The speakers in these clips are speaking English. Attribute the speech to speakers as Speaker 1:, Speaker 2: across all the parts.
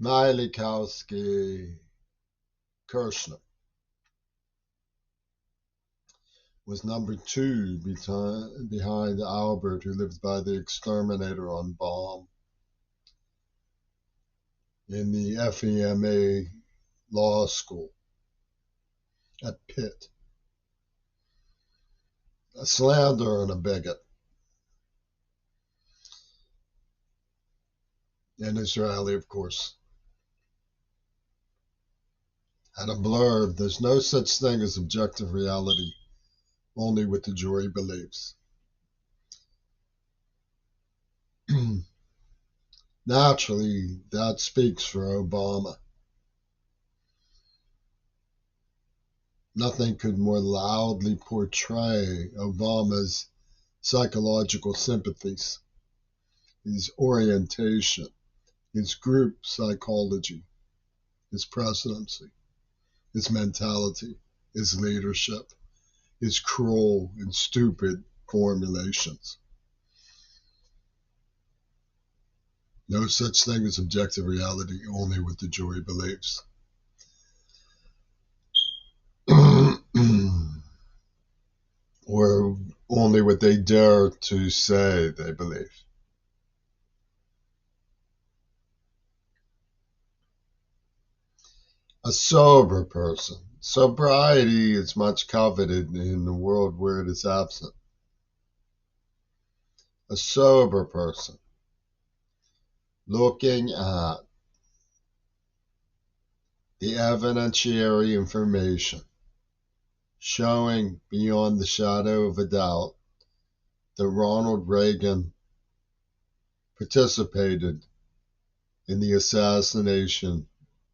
Speaker 1: Milikowski Kirshner was number two behind Albert, who lived by the exterminator on Baum, in the FEMA law school at Pitt. A slanderer and a bigot. And Israeli, of course. And a blurb, there's no such thing as objective reality, only what the jury believes. Naturally, that speaks for Obama. Nothing could more loudly portray Obama's psychological sympathies, his orientation, his group psychology, his presidency, his mentality, his leadership, his cruel and stupid formulations. No such thing as objective reality, only what the jury believes. Or only what they dare to say they believe. A sober person. Sobriety is much coveted in a world where it is absent. A sober person. Looking at the evidentiary information showing beyond the shadow of a doubt that Ronald Reagan participated in the assassination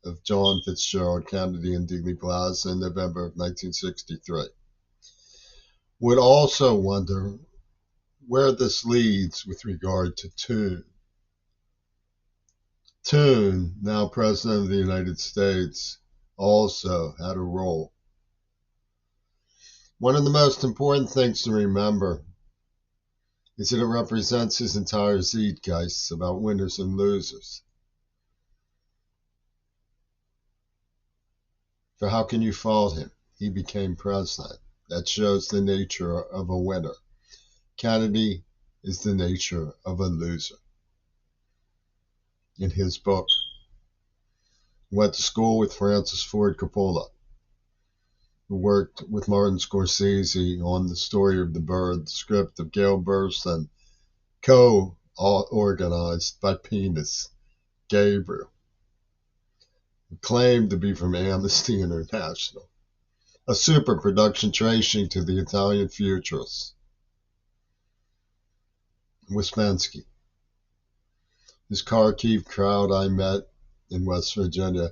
Speaker 1: of John Fitzgerald Kennedy in Dealey Plaza in November of 1963. Would also wonder where this leads with regard to Toone. Toone, now President of the United States, also had a role. One of the most important things to remember is that it represents his entire zeitgeist about winners and losers. For how can you fault him? He became president. That shows the nature of a winner. Kennedy is the nature of a loser. In his book, he went to school with Francis Ford Coppola, who worked with Martin Scorsese on The Story of the Bird, the script of Gail Burstyn, co-organized by Penis Gabriel, who claimed to be from Amnesty International. A super production tracing to the Italian futurists. Wispensky. This Kharkiv crowd I met in West Virginia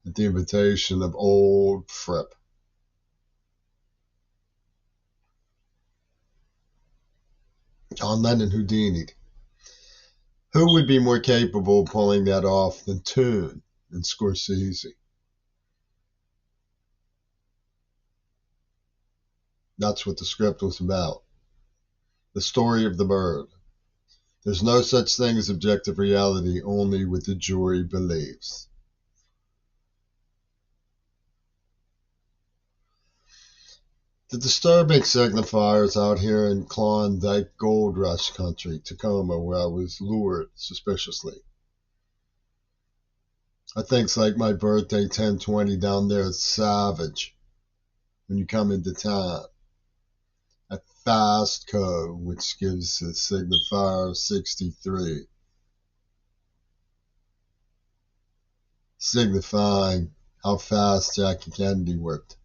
Speaker 1: at the invitation of old Fripp. John Lennon Houdini'd. Who would be more capable of pulling that off than Toone and Scorsese? That's what the script was about. The story of the bird. There's no such thing as objective reality, only what the jury believes. The disturbing signifiers out here in Klondike Gold Rush country, Tacoma, where I was lured suspiciously. I think it's like my birthday 1020 down there at Savage when you come into town. A fast code, which gives the signifier 63, signifying how fast Jackie Kennedy worked.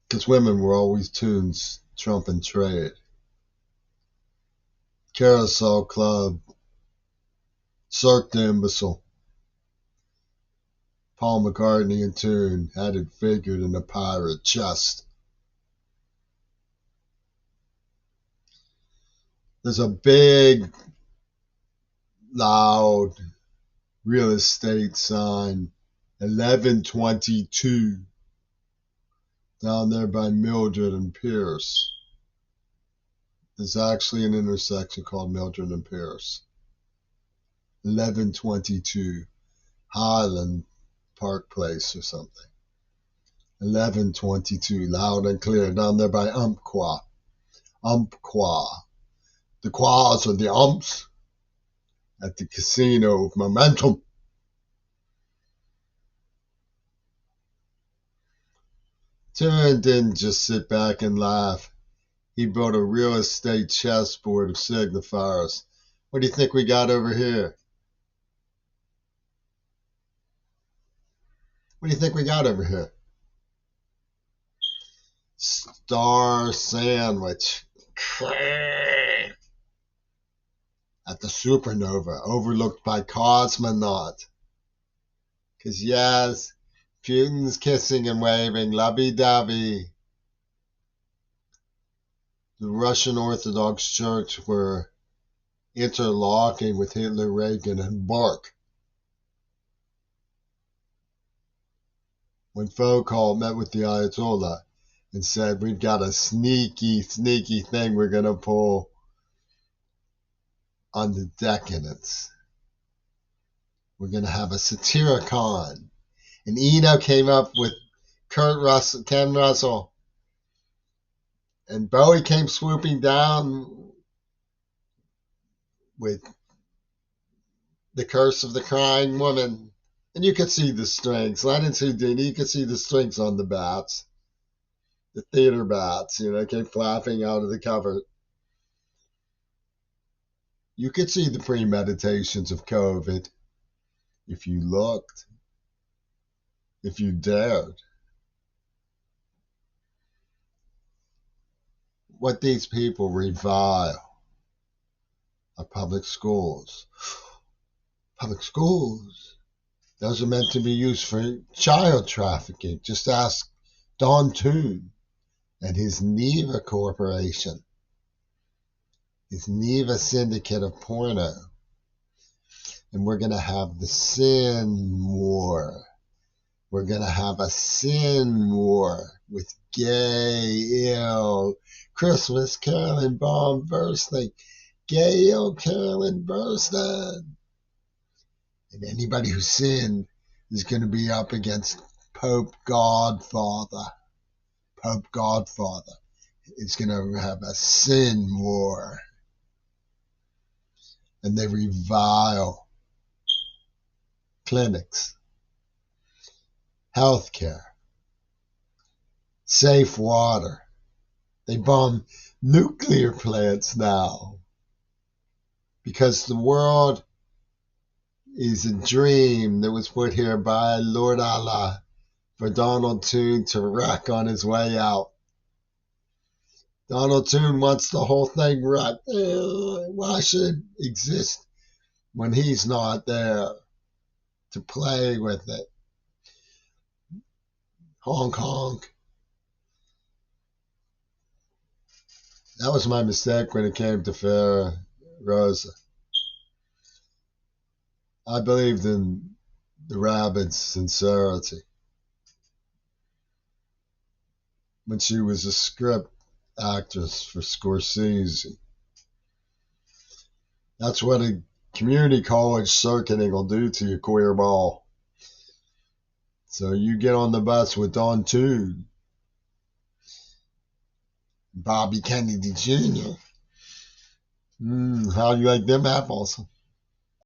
Speaker 1: Because women were always Toone's trump and trade. Carousel Club, Cirque d'Imbecile. Paul McCartney and Toone had it figured in a pirate chest. There's a big, loud real estate sign, 1122, down there by Mildred and Pierce. There's actually an intersection called Mildred and Pierce. 1122 Highland Park Place or something. 1122, loud and clear, down there by Umpqua. Umpqua. The quas are the umps at the casino of Momentum. Turin didn't just sit back and laugh. He built a real estate chessboard of signifiers. What do you think we got over here? What do you think we got over here? Star Sandwich. At the supernova, overlooked by cosmonaut. Because yes, Putin's kissing and waving, lovey-dovey. The Russian Orthodox Church were interlocking with Hitler, Reagan, and Bark. When Foucault met with the Ayatollah and said, we've got a sneaky thing we're going to pull on the decadence. We're going to have a Satyricon. And Eno came up with Ken Russell. And Bowie came swooping down with The Curse of the Crying Woman. And you could see the strings. Lennon Houdini, you could see the strings on the bats. The theater bats, came flapping out of the cover. You could see the premeditations of COVID if you looked, if you dared. What these people revile are public schools. Public schools. Those are meant to be used for child trafficking. Just ask Don Toon and his Neva Corporation, his Neva Syndicate of Porno. And we're going to have the sin war. We're going to have a sin war with gay, ill, Christmas Carolyn bomb bursting, gay, ill Carolyn bursting. And anybody who sinned is going to be up against Pope Godfather. Pope Godfather is going to have a sin war. And they revile clinics, healthcare, safe water. They bomb nuclear plants now because the world is a dream that was put here by Lord Allah for Donald Toon to wreck on his way out. Donald Toon wants the whole thing wrecked. Why should it exist when he's not there to play with it? Honk, honk. That was my mistake when it came to Farrah Rosa. I believed in the rabbit's sincerity. When she was a script actress for Scorsese. That's what a community college circuiting will do to you, queer ball. So you get on the bus with Don Toon, Bobby Kennedy Jr. How do you like them apples?